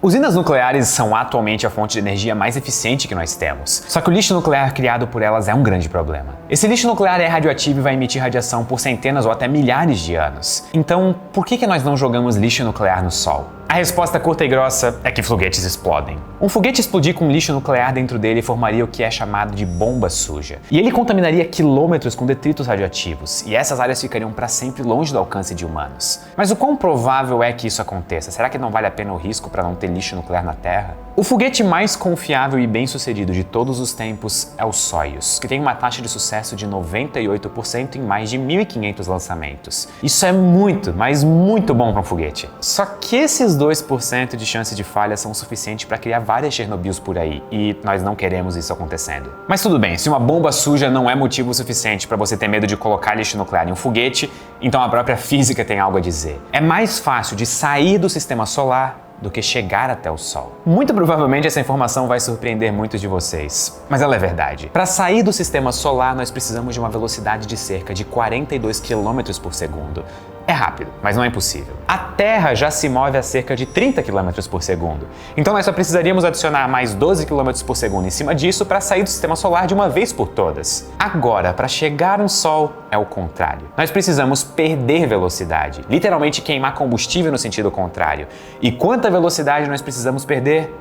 Usinas nucleares são atualmente a fonte de energia mais eficiente que nós temos. Só que o lixo nuclear criado por elas é um grande problema. Esse lixo nuclear é radioativo e vai emitir radiação por centenas ou até milhares de anos. Então, por que nós não jogamos lixo nuclear no Sol? A resposta curta e grossa é que foguetes explodem. Um foguete explodir com lixo nuclear dentro dele formaria o que é chamado de bomba suja. E ele contaminaria quilômetros com detritos radioativos, e essas áreas ficariam para sempre longe do alcance de humanos. Mas o quão provável é que isso aconteça? Será que não vale a pena o risco para não ter lixo nuclear na Terra? O foguete mais confiável e bem-sucedido de todos os tempos é o Soyuz, que tem uma taxa de sucesso de 98% em mais de 1.500 lançamentos. Isso é muito, mas muito bom para um foguete. Só que esses 2% de chance de falha são o suficiente para criar várias Chernobyls por aí, e nós não queremos isso acontecendo. Mas tudo bem, se uma bomba suja não é motivo suficiente para você ter medo de colocar lixo nuclear em um foguete, então a própria física tem algo a dizer. É mais fácil de sair do sistema solar do que chegar até o Sol. Muito provavelmente essa informação vai surpreender muitos de vocês, mas ela é verdade. Para sair do sistema solar, nós precisamos de uma velocidade de cerca de 42 km por segundo. É rápido, mas não é impossível. A Terra já se move a cerca de 30 km por segundo. Então nós só precisaríamos adicionar mais 12 km por segundo em cima disso para sair do sistema solar de uma vez por todas. Agora, para chegar no Sol, é o contrário. Nós precisamos perder velocidade, literalmente queimar combustível no sentido contrário. E quanta velocidade nós precisamos perder?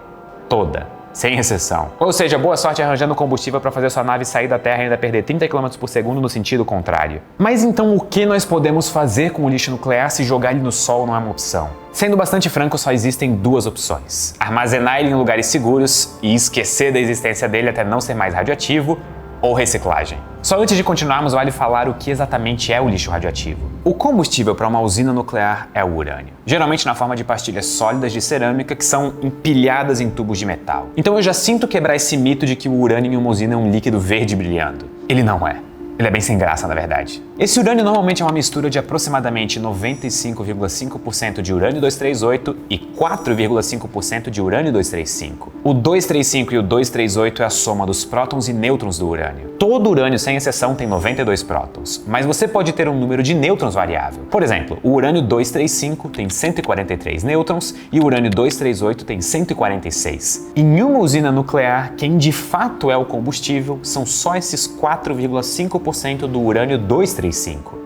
Toda. Sem exceção. Ou seja, boa sorte arranjando combustível para fazer sua nave sair da Terra e ainda perder 30 km por segundo no sentido contrário. Mas então o que nós podemos fazer com o lixo nuclear se jogar ele no Sol não é uma opção? Sendo bastante franco, só existem duas opções: armazenar ele em lugares seguros e esquecer da existência dele até não ser mais radioativo, ou reciclagem. Só antes de continuarmos, vale falar o que exatamente é o lixo radioativo. O combustível para uma usina nuclear é o urânio, geralmente na forma de pastilhas sólidas de cerâmica que são empilhadas em tubos de metal. Então eu já sinto quebrar esse mito de que o urânio em uma usina é um líquido verde brilhando. Ele não é. Ele é bem sem graça, na verdade. Esse urânio normalmente é uma mistura de aproximadamente 95,5% de urânio-238 e 4,5% de urânio-235. O 235 e o 238 é a soma dos prótons e nêutrons do urânio. Todo urânio, sem exceção, tem 92 prótons, mas você pode ter um número de nêutrons variável. Por exemplo, o urânio-235 tem 143 nêutrons e o urânio-238 tem 146. Em uma usina nuclear, quem de fato é o combustível são só esses 4,5% do urânio-235.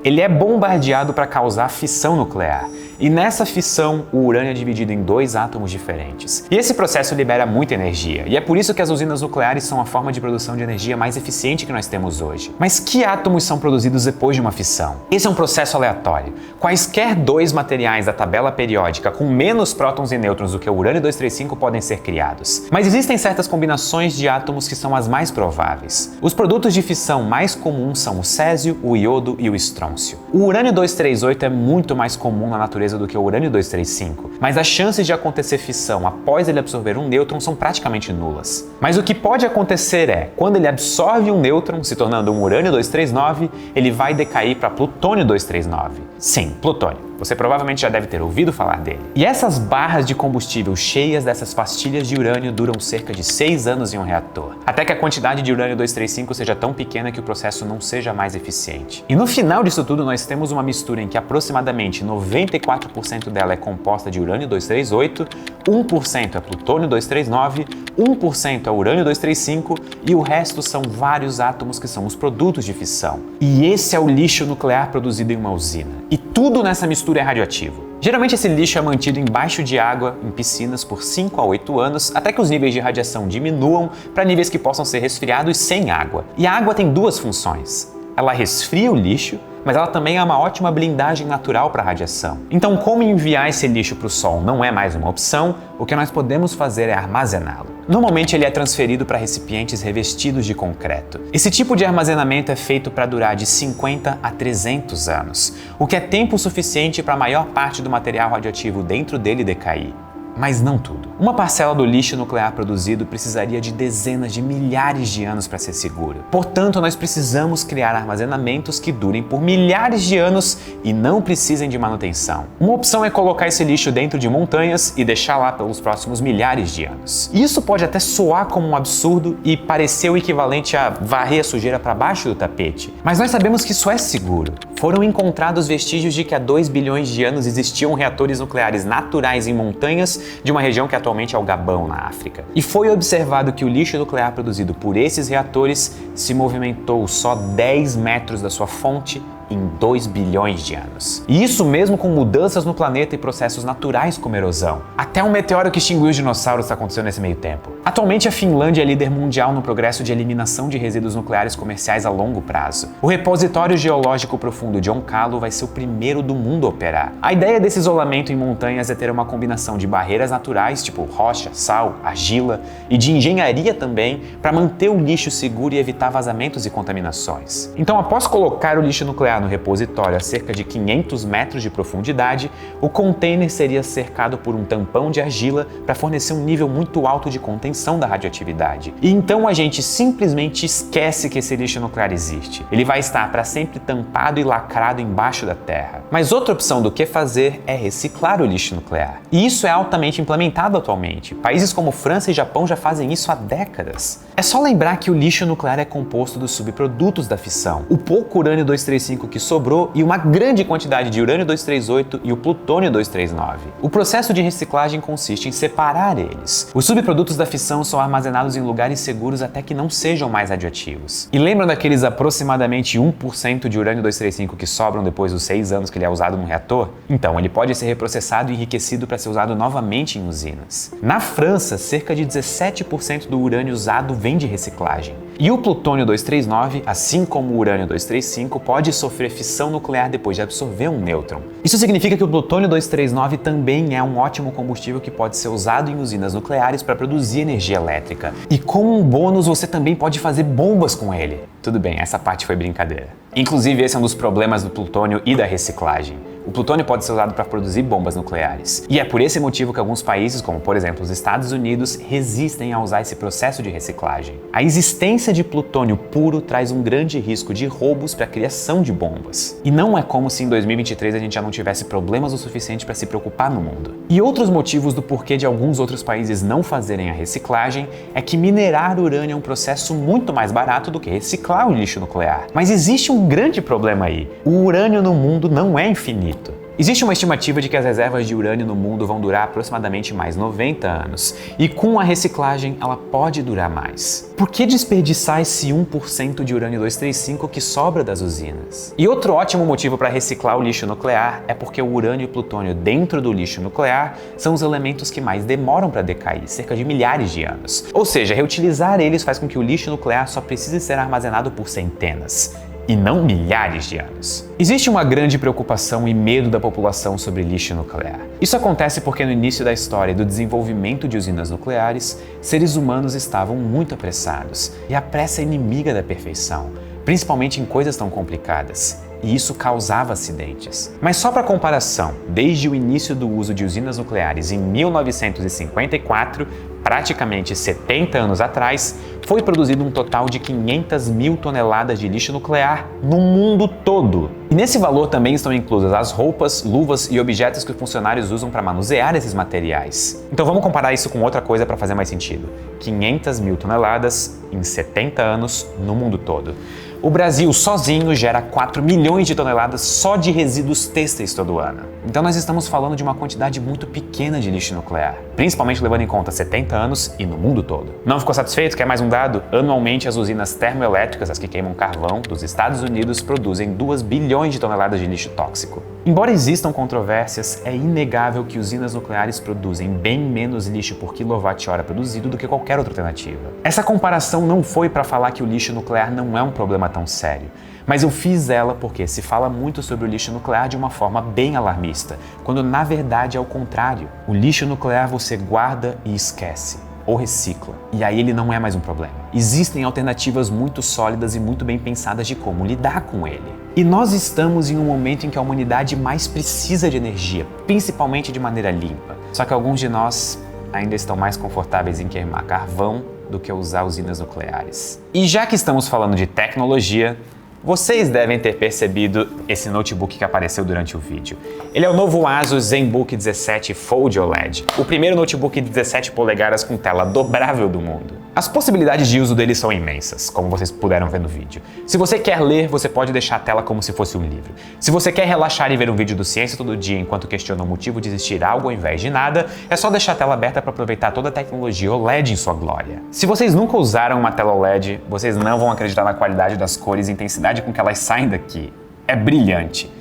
Ele é bombardeado para causar fissão nuclear, e nessa fissão o urânio é dividido em dois átomos diferentes. E esse processo libera muita energia, e é por isso que as usinas nucleares são a forma de produção de energia mais eficiente que nós temos hoje. Mas que átomos são produzidos depois de uma fissão? Esse é um processo aleatório. Quaisquer dois materiais da tabela periódica com menos prótons e nêutrons do que o urânio-235 podem ser criados. Mas existem certas combinações de átomos que são as mais prováveis. Os produtos de fissão mais comuns são o césio, o iodo e o estrôncio. O urânio-238 é muito mais comum na natureza do que o urânio-235, mas as chances de acontecer fissão após ele absorver um nêutron são praticamente nulas. Mas o que pode acontecer é, quando ele absorve um nêutron, se tornando um urânio-239, ele vai decair para plutônio-239. Sim, plutônio. Você provavelmente já deve ter ouvido falar dele. E essas barras de combustível cheias dessas pastilhas de urânio duram cerca de 6 anos em um reator, até que a quantidade de urânio-235 seja tão pequena que o processo não seja mais eficiente. E no final disso tudo, nós temos uma mistura em que aproximadamente 94% dela é composta de urânio-238, 1% é plutônio-239, 1% é urânio-235 e o resto são vários átomos que são os produtos de fissão. E esse é o lixo nuclear produzido em uma usina. E tudo nessa mistura é radioativo. Geralmente esse lixo é mantido embaixo de água, em piscinas, por 5 a 8 anos, até que os níveis de radiação diminuam para níveis que possam ser resfriados sem água. E a água tem duas funções. Ela resfria o lixo, mas ela também é uma ótima blindagem natural para a radiação. Então, como enviar esse lixo para o Sol não é mais uma opção, o que nós podemos fazer é armazená-lo. Normalmente ele é transferido para recipientes revestidos de concreto. Esse tipo de armazenamento é feito para durar de 50 a 300 anos, o que é tempo suficiente para a maior parte do material radioativo dentro dele decair. Mas não tudo. Uma parcela do lixo nuclear produzido precisaria de dezenas de milhares de anos para ser seguro. Portanto, nós precisamos criar armazenamentos que durem por milhares de anos e não precisem de manutenção. Uma opção é colocar esse lixo dentro de montanhas e deixar lá pelos próximos milhares de anos. Isso pode até soar como um absurdo e parecer o equivalente a varrer a sujeira para baixo do tapete, mas nós sabemos que isso é seguro. Foram encontrados vestígios de que há 2 bilhões de anos existiam reatores nucleares naturais em montanhas de uma região que atualmente é o Gabão, na África. E foi observado que o lixo nuclear produzido por esses reatores se movimentou só 10 metros da sua fonte em 2 bilhões de anos. E isso mesmo com mudanças no planeta e processos naturais como erosão. Até um meteoro que extinguiu os dinossauros aconteceu nesse meio tempo. Atualmente a Finlândia é líder mundial no progresso de eliminação de resíduos nucleares comerciais a longo prazo. O repositório geológico profundo de Onkalo vai ser o primeiro do mundo a operar. A ideia desse isolamento em montanhas é ter uma combinação de barreiras naturais, tipo rocha, sal, argila, e de engenharia também, para manter o lixo seguro e evitar vazamentos e contaminações. Então, após colocar o lixo nuclear no repositório a cerca de 500 metros de profundidade, o container seria cercado por um tampão de argila para fornecer um nível muito alto de contenção da radioatividade. E então a gente simplesmente esquece que esse lixo nuclear existe. Ele vai estar para sempre tampado e lacrado embaixo da terra. Mas outra opção do que fazer é reciclar o lixo nuclear. E isso é altamente implementado atualmente. Países como França e Japão já fazem isso há décadas. É só lembrar que o lixo nuclear é composto dos subprodutos da fissão, o pouco urânio-235 que sobrou e uma grande quantidade de urânio-238 e o plutônio-239. O processo de reciclagem consiste em separar eles. Os subprodutos da fissão são armazenados em lugares seguros até que não sejam mais radioativos. E lembram daqueles aproximadamente 1% de urânio-235 que sobram depois dos 6 anos que ele é usado no reator? Então, ele pode ser reprocessado e enriquecido para ser usado novamente em usinas. Na França, cerca de 17% do urânio usado vem de reciclagem. E o plutônio-239, assim como o urânio-235, pode sofrer fissão nuclear depois de absorver um nêutron. Isso significa que o plutônio-239 também é um ótimo combustível que pode ser usado em usinas nucleares para produzir energia elétrica. E como um bônus, você também pode fazer bombas com ele. Tudo bem, essa parte foi brincadeira. Inclusive, esse é um dos problemas do plutônio e da reciclagem. O plutônio pode ser usado para produzir bombas nucleares. E é por esse motivo que alguns países, como por exemplo os Estados Unidos, resistem a usar esse processo de reciclagem. A existência de plutônio puro traz um grande risco de roubos para a criação de bombas. E não é como se em 2023 a gente já não tivesse problemas o suficiente para se preocupar no mundo. E outros motivos do porquê de alguns outros países não fazerem a reciclagem é que minerar urânio é um processo muito mais barato do que reciclar o lixo nuclear. Mas existe um grande problema aí. O urânio no mundo não é infinito. Existe uma estimativa de que as reservas de urânio no mundo vão durar aproximadamente mais 90 anos, e com a reciclagem ela pode durar mais. Por que desperdiçar esse 1% de urânio-235 que sobra das usinas? E outro ótimo motivo para reciclar o lixo nuclear é porque o urânio e o plutônio dentro do lixo nuclear são os elementos que mais demoram para decair, cerca de milhares de anos. Ou seja, reutilizar eles faz com que o lixo nuclear só precise ser armazenado por centenas, e não milhares de anos. Existe uma grande preocupação e medo da população sobre lixo nuclear. Isso acontece porque no início da história do desenvolvimento de usinas nucleares, seres humanos estavam muito apressados, e a pressa é inimiga da perfeição, principalmente em coisas tão complicadas. E isso causava acidentes. Mas só para comparação, desde o início do uso de usinas nucleares em 1954, praticamente 70 anos atrás, foi produzido um total de 500 mil toneladas de lixo nuclear no mundo todo. E nesse valor também estão inclusas as roupas, luvas e objetos que os funcionários usam para manusear esses materiais. Então vamos comparar isso com outra coisa para fazer mais sentido. 500 mil toneladas em 70 anos no mundo todo. O Brasil sozinho gera 4 milhões de toneladas só de resíduos têxteis todo ano. Então nós estamos falando de uma quantidade muito pequena de lixo nuclear, principalmente levando em conta 70 anos e no mundo todo. Não ficou satisfeito? Quer mais um dado? Anualmente as usinas termoelétricas, as que queimam carvão, dos Estados Unidos produzem 2 bilhões de toneladas de lixo tóxico. Embora existam controvérsias, é inegável que usinas nucleares produzem bem menos lixo por quilowatt-hora produzido do que qualquer outra alternativa. Essa comparação não foi para falar que o lixo nuclear não é um problema tão sério, mas eu fiz ela porque se fala muito sobre o lixo nuclear de uma forma bem alarmista, quando na verdade é o contrário. O lixo nuclear você guarda e esquece, ou recicla, e aí ele não é mais um problema. Existem alternativas muito sólidas e muito bem pensadas de como lidar com ele. E nós estamos em um momento em que a humanidade mais precisa de energia, principalmente de maneira limpa. Só que alguns de nós ainda estão mais confortáveis em queimar carvão do que usar usinas nucleares. E já que estamos falando de tecnologia, Vocês devem ter percebido esse notebook que apareceu durante o vídeo. Ele é o novo Asus ZenBook 17 Fold OLED, o primeiro notebook de 17 polegadas com tela dobrável do mundo. As possibilidades de uso dele são imensas, como vocês puderam ver no vídeo. Se você quer ler, você pode deixar a tela como se fosse um livro. Se você quer relaxar e ver um vídeo do Ciência todo dia enquanto questiona o motivo de existir algo ao invés de nada, é só deixar a tela aberta para aproveitar toda a tecnologia OLED em sua glória. Se vocês nunca usaram uma tela OLED, vocês não vão acreditar na qualidade das cores e intensidade com que elas saem daqui. É brilhante.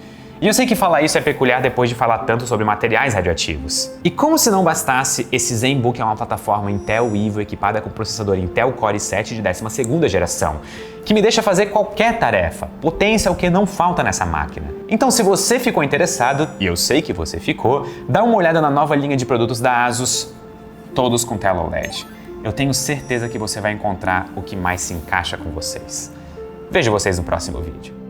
E eu sei que falar isso é peculiar depois de falar tanto sobre materiais radioativos. E como se não bastasse, esse ZenBook é uma plataforma Intel Evo equipada com processador Intel Core i7 de 12ª geração, que me deixa fazer qualquer tarefa. Potência é o que não falta nessa máquina. Então, se você ficou interessado, e eu sei que você ficou, dá uma olhada na nova linha de produtos da Asus, todos com tela OLED. Eu tenho certeza que você vai encontrar o que mais se encaixa com vocês. Vejo vocês no próximo vídeo.